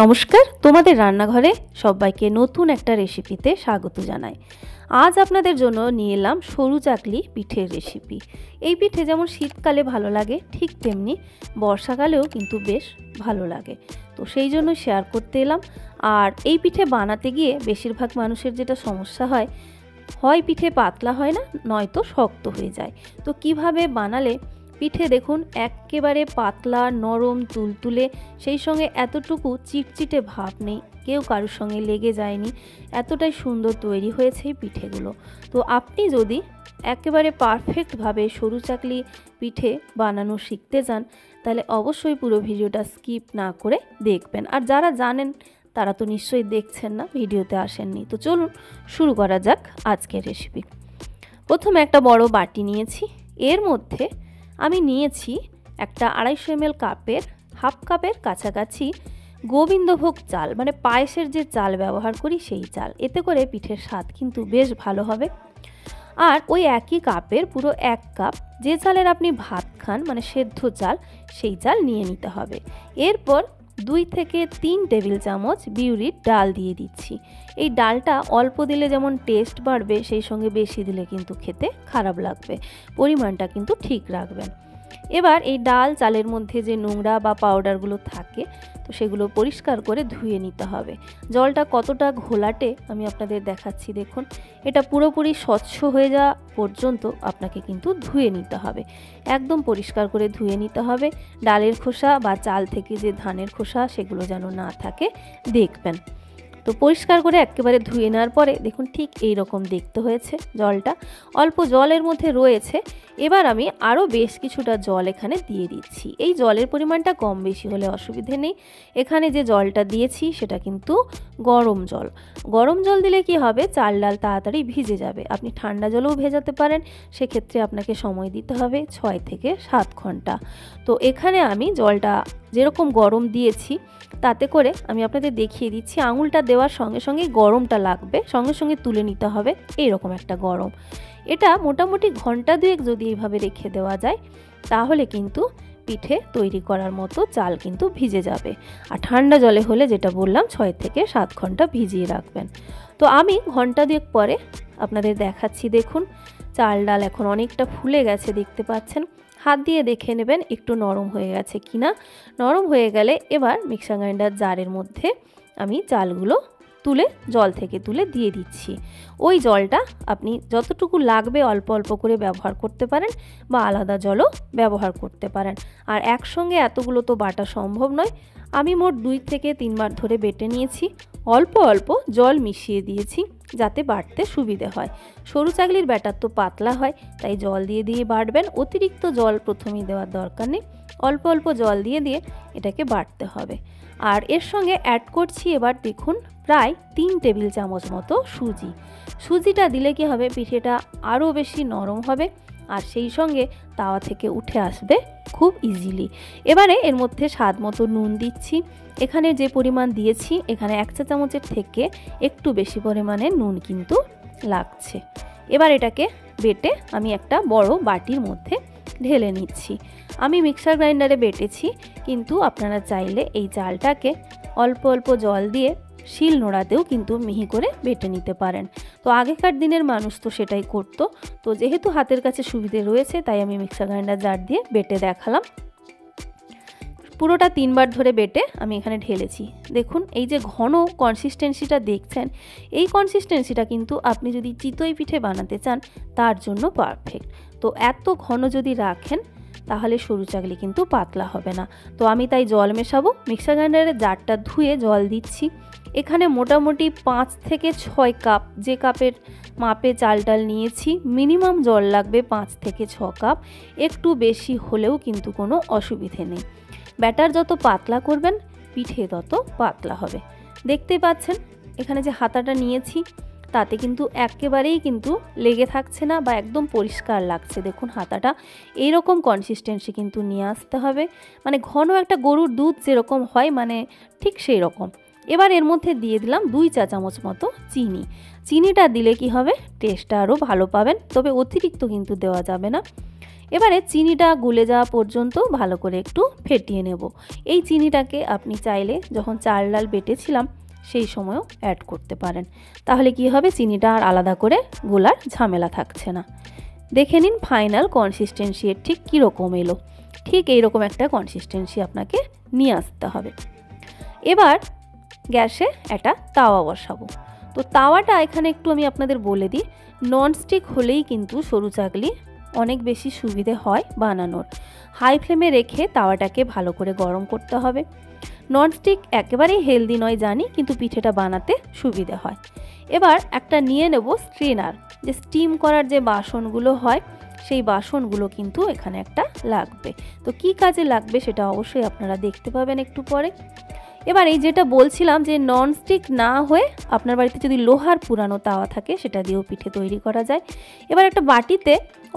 নমস্কার, তোমাদের রান্নাঘরে সবাইকে নতুন একটা রেসিপিতে স্বাগত জানাই। আজ আপনাদের জন্য নিয়ে এলাম সরু চাকলি পিঠের রেসিপি। এই পিঠে যেমন শীতকালে ভালো লাগে, ঠিক তেমনি বর্ষাকালেও কিন্তু বেশ ভালো লাগে। তো সেই জন্য শেয়ার করতে এলাম। আর এই পিঠে বানাতে গিয়ে বেশিরভাগ মানুষের যেটা সমস্যা হয়, হয় পিঠে পাতলা হয় না, নয়তো শক্ত হয়ে যায়। তো কিভাবে বানালে পিঠে দেখুন একেবারে পাতলা, নরম, তুলতুলে, সেই সঙ্গে এতটুকু চিটচিটে ভাব নেই, কেউ কারোর সঙ্গে লেগে যায়নি, এতটাই সুন্দর তৈরি হয়েছে এই পিঠেগুলো। তো আপনি যদি একেবারে পারফেক্টভাবে সরু চাকলি পিঠে বানানো শিখতে চান, তাহলে অবশ্যই পুরো ভিডিওটা স্কিপ না করে দেখবেন। আর যারা জানেন তারা তো নিশ্চয়ই দেখছেন না, ভিডিওতে আসেননি। তো চলুন শুরু করা যাক আজকের রেসিপি। প্রথমে একটা বড় বাটি নিয়েছি, এর মধ্যে আমি নিয়েছি একটা 250 ml কাপের হাফ কাপের কাছাকাছি গোবিন্দভোগ চাল, মানে পায়েসের যে চাল ব্যবহার করি সেই চাল। এতে করে পিঠের স্বাদ কিন্তু বেশ ভালো হবে। আর ওই একই কাপের পুরো 1 কাপ যে চালের আপনি ভাত খান, মানে সেদ্ধ চাল, সেই চাল নিয়ে নিতে হবে। এরপর 2 থেকে 3 টেবিল চামচ বিউলির ডাল দিয়ে দিচ্ছি। এই ডালটা অল্প দিলে যেমন টেস্ট বাড়বে, সেই সঙ্গে বেশি দিলে কিন্তু খেতে খারাপ লাগবে। পরিমাণটা কিন্তু ঠিক রাখবেন। এবার এই ডাল চালের মধ্যে যে নোংরা বা পাউডারগুলো থাকে, তো সেগুলো পরিষ্কার করে ধুয়ে নিতে হবে। জলটা কতটা ঘোলাটে আমি আপনাদের দেখাচ্ছি, দেখুন। এটা পুরোপুরি স্বচ্ছ হয়ে যাওয়া পর্যন্ত আপনাকে কিন্তু ধুয়ে নিতে হবে, একদম পরিষ্কার করে ধুয়ে নিতে হবে। ডালের খোসা বা চাল থেকে যে ধানের খোসা, সেগুলো যেন না থাকে দেখবেন। তো পরিষ্কার করে একেবারে ধুয়ে নেওয়ার পরে দেখুন ঠিক এই রকম দেখতে হয়েছে জলটা। অল্প জলের মধ্যে রয়েছে। এবার আমি আরও বেশ কিছুটা জল এখানে দিয়ে দিচ্ছি। এই জলের পরিমাণটা কম বেশি হলে অসুবিধে নেই। এখানে যে জলটা দিয়েছি সেটা কিন্তু গরম জল। গরম জল দিলে কি হবে, চাল ডাল তাড়াতাড়ি ভিজে যাবে। আপনি ঠান্ডা জলেও ভেজাতে পারেন, সেক্ষেত্রে আপনাকে সময় দিতে হবে 6 থেকে 7 ঘন্টা। তো এখানে আমি জলটা যেরকম গরম দিয়েছি, তাতে করে আমি আপনাদের দেখিয়ে দিচ্ছি, আঙুলটা দেওয়ার সঙ্গে সঙ্গে গরমটা লাগবে, সঙ্গে সঙ্গে তুলে নিতে হবে, এইরকম একটা গরম। এটা মোটামুটি ঘন্টা 2 যদি এইভাবে রেখে দেওয়া যায়, তাহলে কিন্তু পিঠে তৈরি করার মতো চাল কিন্তু ভিজে যাবে। আর ঠান্ডা জলে হলে যেটা বললাম 6 থেকে 7 ঘন্টা ভিজিয়ে রাখবেন। তো আমি ঘন্টা 2 পরে আপনাদের দেখাচ্ছি। দেখুন চাল ডাল এখন অনেকটা ফুলে গেছে, দেখতে পাচ্ছেন। হাত দিয়ে দেখে নেবেন একটু নরম হয়ে গেছে কিনা। নরম হয়ে গেলে এবার মিক্সার গ্রাইন্ডার জারের মধ্যে আমি চালগুলো জল থেকে তুলে দিয়ে দিচ্ছি। ওই জলটা আপনি যতটুকু লাগবে অল্প অল্প করে ব্যবহার করতে পারেন, বা আলাদা জলও ব্যবহার করতে পারেন। আর একসঙ্গে এতগুলো তো বাটা সম্ভব নয়। আমি মোট 2 থেকে 3 বার ধরে বেটে নিয়েছি। অল্প অল্প জল মিশিয়ে দিয়েছি যাতে বাটতে সুবিধে হয়। সরু চাকলির ব্যাটার তো পাতলা হয়, তাই জল দিয়ে দিয়ে বাটবেন। অতিরিক্ত জল প্রথমেই দেওয়ার দরকার নেই, অল্প অল্প জল দিয়ে দিয়ে এটাকে বাটতে হবে। আর এর সঙ্গে অ্যাড করছি এবার দেখুন প্রায় 3 টেবিল চামচ মতো সুজি। সুজিটা দিলে কি হবে, পিঠেটা আরও বেশি নরম হবে, আর সেই সঙ্গে তাওয়া থেকে উঠে আসবে খুব ইজিলি। এবারে এর মধ্যে স্বাদ মতো নুন দিচ্ছি। এখানে যে পরিমাণ দিয়েছি, এখানে 1 চা চামচের থেকে একটু বেশি পরিমাণে নুন কিন্তু লাগছে। এবার এটাকে বেটে আমি একটা বড় বাটির মধ্যে ঢেলে নিচ্ছি। আমি মিক্সার গ্রাইন্ডারে বেটেছি, কিন্তু আপনারা চাইলে এই চালটাকে অল্প অল্প জল দিয়ে শিল নোড়াতেও কিন্তু মিহি করে বেটে নিতে পারেন। তো আগেকার দিনের মানুষ তো সেটাই করতো। তো যেহেতু হাতের কাছে সুবিধে রয়েছে, তাই আমি মিক্সার গ্রাইন্ডার জার দিয়ে বেটে দেখালাম। পুরোটা 3 বার ধরে বেটে আমি এখানে ঢেলেছি। দেখুন এই যে ঘন কনসিস্টেন্সিটা দেখছেন, এই কনসিস্টেন্সিটা কিন্তু আপনি যদি চিতই পিঠে বানাতে চান তার জন্য পারফেক্ট। তো এত ঘন যদি রাখেন, তাহলে সরু চাকলি কিন্তু পাতলা হবে না। তো আমি তাই জল মেশাবো। মিক্সার গ্রাইন্ডারের জারটা ধুয়ে জল দিচ্ছি। এখানে মোটামুটি 5 থেকে 6 কাপ, যে কাপের মাপে চাল ডাল নিয়েছি, মিনিমাম জল লাগবে 5 থেকে 6 কাপ। একটু বেশি হলেও কিন্তু কোনো অসুবিধে নেই। ব্যাটার যত পাতলা করবেন, পিঠে তত পাতলা হবে। দেখতেই পাচ্ছেন এখানে যে হাতাটা নিয়েছি, তাতে কিন্তু একেবারেই কিন্তু লেগে থাকছে না, বা একদম পরিষ্কার লাগছে। দেখুন হাতাটা এইরকম কনসিস্টেন্সি কিন্তু নিয়ে আসতে হবে, মানে ঘন একটা গরুর দুধ যেরকম হয়, মানে ঠিক সেই রকম এবার এর মধ্যে দিয়ে দিলাম 2 চা চামচ মতো চিনি। চিনিটা দিলে কি হবে, টেস্টটা আরও ভালো পাবেন, তবে অতিরিক্ত কিন্তু দেওয়া যাবে না। এবারে চিনিটা গলে যাওয়া পর্যন্ত ভালো করে একটু ফেটিয়ে নেব। এই চিনিটাকে আপনি চাইলে যখন চাল ডাল বেটেছিলাম সেই সময়ও অ্যাড করতে পারেন, তাহলে কি হবে, চিনিটা আর আলাদা করে গোলার ঝামেলা থাকছে না। দেখে নিন ফাইনাল কনসিস্টেন্সি এর ঠিক কীরকম এলো। ঠিক এইরকম একটা কনসিস্টেন্সি আপনাকে নিয়ে আসতে হবে। এবার গ্যাসে একটা তাওয়া বসাবো। তো তাওয়াটা এখানে একটু আমি আপনাদের বলে দিই, ননস্টিক হলেই কিন্তু সরু চাকলি অনেক বেশি সুবিধে হয় বানানোর। হাই ফ্লেমে রেখে তাওয়াটাকে ভালো করে গরম করতে হবে। ননস্টিক একেবারেই হেলদি নয় জানি, কিন্তু পিঠেটা বানাতে সুবিধে হয়। এবার একটা নিয়ে নেব স্ট্রেনার, যে স্টিম করার যে বাসনগুলো হয় সেই বাসনগুলো কিন্তু এখানে একটা লাগবে। তো কি কাজে লাগবে সেটা অবশ্যই আপনারা দেখতে পাবেন একটু পরে। এবার এই যেটা বলছিলাম যে ননস্টিক না হয়ে আপনার বাড়িতে যদি লোহার পুরানো তাওয়া থাকে সেটা দিয়েও পিঠে তৈরি করা যায়। এবার একটা বাটিতে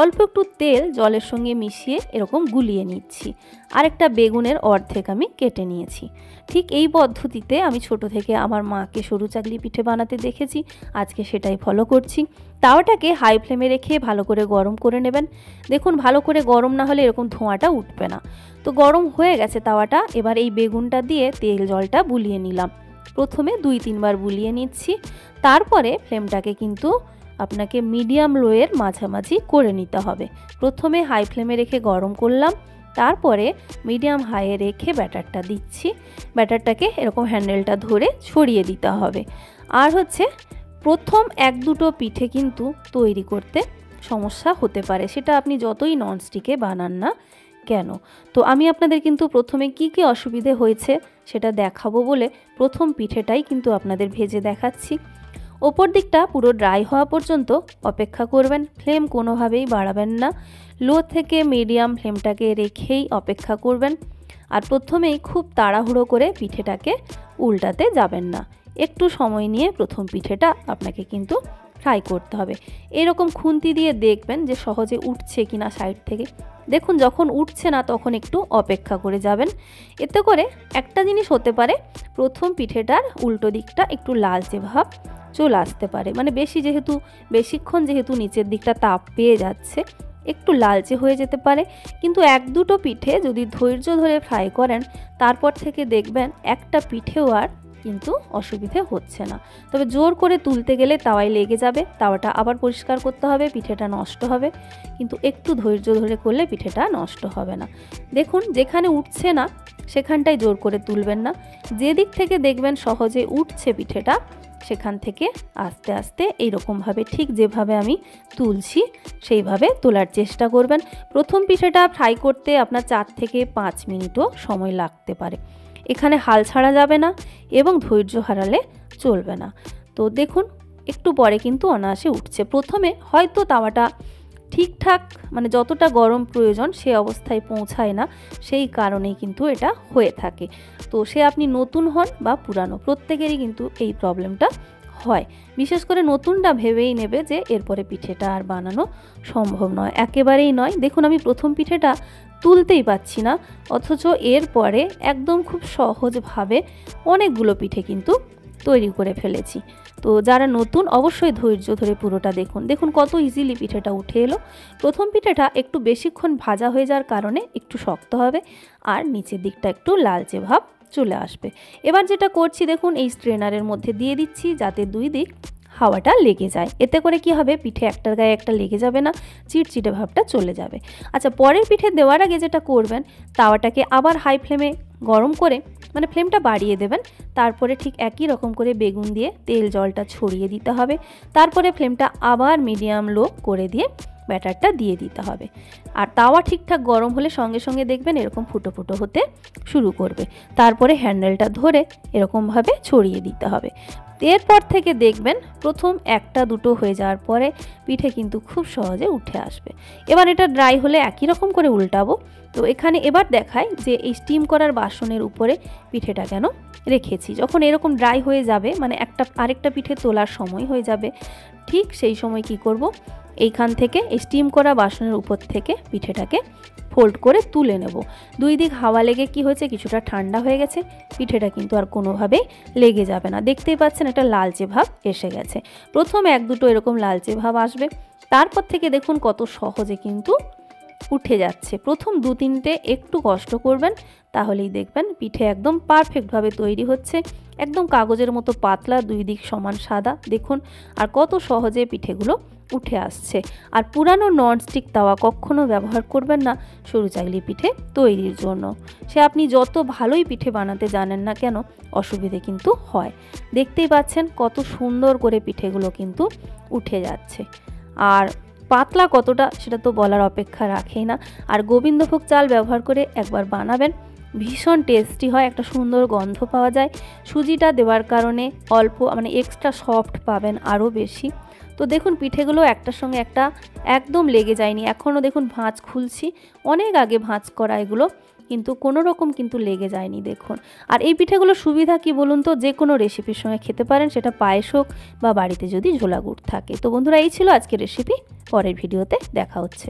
অল্প একটু তেল জলের সঙ্গে মিশিয়ে এরকম গুলিয়ে নিচ্ছি। আর একটা বেগুনের অর্ধেক আমি কেটে নিয়েছি। ঠিক এই পদ্ধতিতে আমি ছোট থেকে আমার মাকে সরু চাকলি পিঠে বানাতে দেখেছি, আজকে সেটাই ফলো করছি। তাওয়াটাকে হাই ফ্লেমে রেখে ভালো করে গরম করে নেবেন। দেখুন ভালো করে গরম না হলে এরকম ধোঁয়াটা উঠবে না। তো গরম হয়ে গেছে তাওয়াটা, এবার এই বেগুনটা দিয়ে তেল জলটা বুলিয়ে নিলাম। প্রথমে 2-3 বার বুলিয়ে নিচ্ছি, তারপরে ফ্লেমটাকে কিন্তু আপনাকে মিডিয়াম লোয়ের মাঝামাঝি করে নিতে হবে। প্রথমে হাই ফ্লেমে রেখে গরম করলাম, তারপরে মিডিয়াম হাইয়ে রেখে ব্যাটারটা দিচ্ছি। ব্যাটারটাকে এরকম হ্যান্ডেলটা ধরে ছড়িয়ে দিতে হবে। আর হচ্ছে প্রথম 1-2টো পিঠে কিন্তু তৈরি করতে সমস্যা হতে পারে, সেটা আপনি যতই ননস্টিকে বানান না কেন। তো আমি আপনাদের কিন্তু প্রথমে কি কি অসুবিধে হয়েছে সেটা দেখাবো বলে প্রথম পিঠেটাই কিন্তু আপনাদের ভেজে দেখাচ্ছি। ওপর দিকটা পুরো ড্রাই হওয়া পর্যন্ত অপেক্ষা করবেন, ফ্লেম কোনোভাবেই বাড়াবেন না, লো থেকে মিডিয়াম ফ্লেমটাকে রেখেই অপেক্ষা করবেন। আর প্রথমেই খুব তাড়াহুড়ো করে পিঠেটাকে উল্টাতে যাবেন না, একটু সময় নিয়ে প্রথম পিঠেটা আপনাকে কিন্তু ফ্রাই করতে হবে। এরকম খুন্তি দিয়ে দেখবেন যে সহজে উঠছে কিনা সাইড থেকে। দেখুন যখন উঠছে না তখন একটু অপেক্ষা করে যাবেন। এতে করে একটা জিনিস হতে পারে, প্রথম পিঠেটার উল্টো দিকটা একটু লালচে ভাব চলে আসতে পারে, মানে বেশিক্ষণ যেহেতু নিচের দিকটা তাপ পেয়ে যাচ্ছে একটু লালচে হয়ে যেতে পারে। কিন্তু 1-2টো পিঠে যদি ধৈর্য ধরে ফ্রাই করেন তারপর থেকে দেখবেন একটা পিঠেও আর কিন্তু অসুবিধে হচ্ছে না। তবে জোর করে তুলতে গেলে তাওয়ায় লেগে যাবে, তাওয়াটা আবার পরিষ্কার করতে হবে, পিঠেটা নষ্ট হবে। কিন্তু একটু ধৈর্য ধরে করলে পিঠেটা নষ্ট হবে না। দেখুন যেখানে উঠছে না সেখানটায় জোর করে তুলবেন না, যে দিক থেকে দেখবেন সহজে উঠছে পিঠেটা সেখান থেকে আস্তে আস্তে এইরকমভাবে ঠিক যেভাবে আমি তুলছি সেইভাবে তোলার চেষ্টা করবেন। প্রথম পিঠেটা ফ্রাই করতে আপনার 4 থেকে 5 মিনিটও সময় লাগতে পারে। এখানে হাল ছাড়া যাবে না এবং ধৈর্য হারালে চলবে না। তো দেখুন একটু পরে কিন্তু অনায়াসে উঠছে। প্রথমে হয়তো তাওয়াটা ঠিকঠাক মানে যতটা গরম প্রয়োজন সে অবস্থায় পৌঁছায় না, সেই কারণেই কিন্তু এটা হয়ে থাকে। তো সে আপনি নতুন হন বা পুরানো, প্রত্যেকেরই কিন্তু এই প্রবলেমটা হয়। বিশেষ করে নতুনটা ভেবেই নেবে যে এরপরে পিঠেটা আর বানানো সম্ভব নয়, একেবারেই নয়। দেখুন আমি প্রথম পিঠেটা তুলতেই পাচ্ছি না, অথচ এরপরে একদম খুব সহজভাবে অনেকগুলো পিঠে কিন্তু তৈরি করে ফেলেছি। তো যারা নতুন অবশ্যই ধৈর্য ধরে পুরোটা দেখুন। দেখুন কত ইজিলি পিঠেটা উঠে এলো। প্রথম পিঠেটা একটু বেশিক্ষণ ভাজা হয়ে যাওয়ার কারণে একটু শক্ত হবে আর নিচের দিকটা একটু লালচে ভাব চলে আসবে। এবার যেটা করছি দেখুন এই স্ট্রেনারের মধ্যে দিয়ে দিচ্ছি যাতে 2 দিক হাওয়াটা লেগে যায়। এতে করে কি হবে, পিঠে একটার গায়ে একটা লেগে যাবে না, চিটচিটে ভাবটা চলে যাবে। আচ্ছা পরের পিঠে দেওয়ার আগে যেটা করবেন, তাওয়াটাকে আবার হাই ফ্লেমে গরম করে মানে ফ্লেমটা বাড়িয়ে দেবেন। তারপরে ঠিক একই রকম করে বেগুন দিয়ে তেল জলটা ছড়িয়ে দিতে হবে। তারপরে ফ্লেমটা আবার মিডিয়াম লো করে দিয়ে ব্যাটারটা দিয়ে দিতে হবে। আর তাওয়া ঠিকঠাক গরম হলে সঙ্গে সঙ্গে দেখবেন এরকম ফুটো ফুটো হতে শুরু করবে। তারপরে হ্যান্ডেলটা ধরে এরকমভাবে ছড়িয়ে দিতে হবে। এরপর থেকে দেখবেন প্রথম 1-2টো হয়ে যাওয়ার পরে পিঠে কিন্তু খুব সহজে উঠে আসবে। এবার এটা ড্রাই হলে একই রকম করে উল্টাবো। তো এখানে এবার দেখাই যে এই স্টিম করার বাসনের উপরে পিঠেটা কেন রেখেছি। যখন এরকম ড্রাই হয়ে যাবে মানে আরেকটা পিঠে তোলার সময় হয়ে যাবে, ঠিক সেই সময় কি করব, এইখান থেকে স্টিম করা বাসনের উপর থেকে পিঠেটাকে ফোল্ড করে তুলে নেব। দুই দিক হাওয়া লেগে কি হয়েছে, কিছুটা ঠান্ডা হয়ে গেছে, পিঠেটা কিন্তু আর কোনোভাবেই লেগে যাবে না। দেখতেই পাচ্ছেন একটা লালচে ভাব এসে গেছে। প্রথম এক দুটো এরকম লালচে ভাব আসবে, তারপর থেকে দেখুন কত সহজে কিন্তু উঠে যাচ্ছে। প্রথম দু তিনটে একটু কষ্ট করবেন, তাহলেই দেখবেন পিঠে একদম পারফেক্টভাবে তৈরি হচ্ছে। একদম কাগজের মতো পাতলা, দুই দিক সমান সাদা, দেখুন আর কত সহজে পিঠেগুলো উঠে আসছে। আর পুরানো ননস্টিক তাওয়া কখনো ব্যবহার করবেন না সরু চাকলি পিঠে তৈরির জন্য। সে আপনি যত ভালোই পিঠে বানাতে জানেন না কেন, অসুবিধে কিন্তু হয়। দেখতেই পাচ্ছেন কত সুন্দর করে পিঠেগুলো কিন্তু উঠে যাচ্ছে। আর পাতলা কতটা সেটা তো বলার অপেক্ষা রাখেই না। আর গোবিন্দভোগ চাল ব্যবহার করে একবার বানাবেন, ভীষণ টেস্টি হয়, একটা সুন্দর গন্ধ পাওয়া যায়। সুজিটা দেওয়ার কারণে অল্প মানে এক্সট্রা সফট পাবেন আরও বেশি। তো দেখুন পিঠেগুলো একটার সঙ্গে একটা একদম লেগে যায়নি, এখনও দেখুন ভাঁজ খুলছি, অনেক আগে ভাঁজ করা এগুলো, কিন্তু কোনো রকম কিন্তু লেগে যায়নি দেখুন। আর এই পিঠেগুলোর সুবিধা কি বলুন তো, যে কোনো রেসিপির সঙ্গে খেতে পারেন, সেটা পায়েস হোক বা বাড়িতে যদি ঝোলা গুড় থাকে। তো বন্ধুরা, এই ছিল আজকের রেসিপি, পরের ভিডিওতে দেখা হচ্ছে।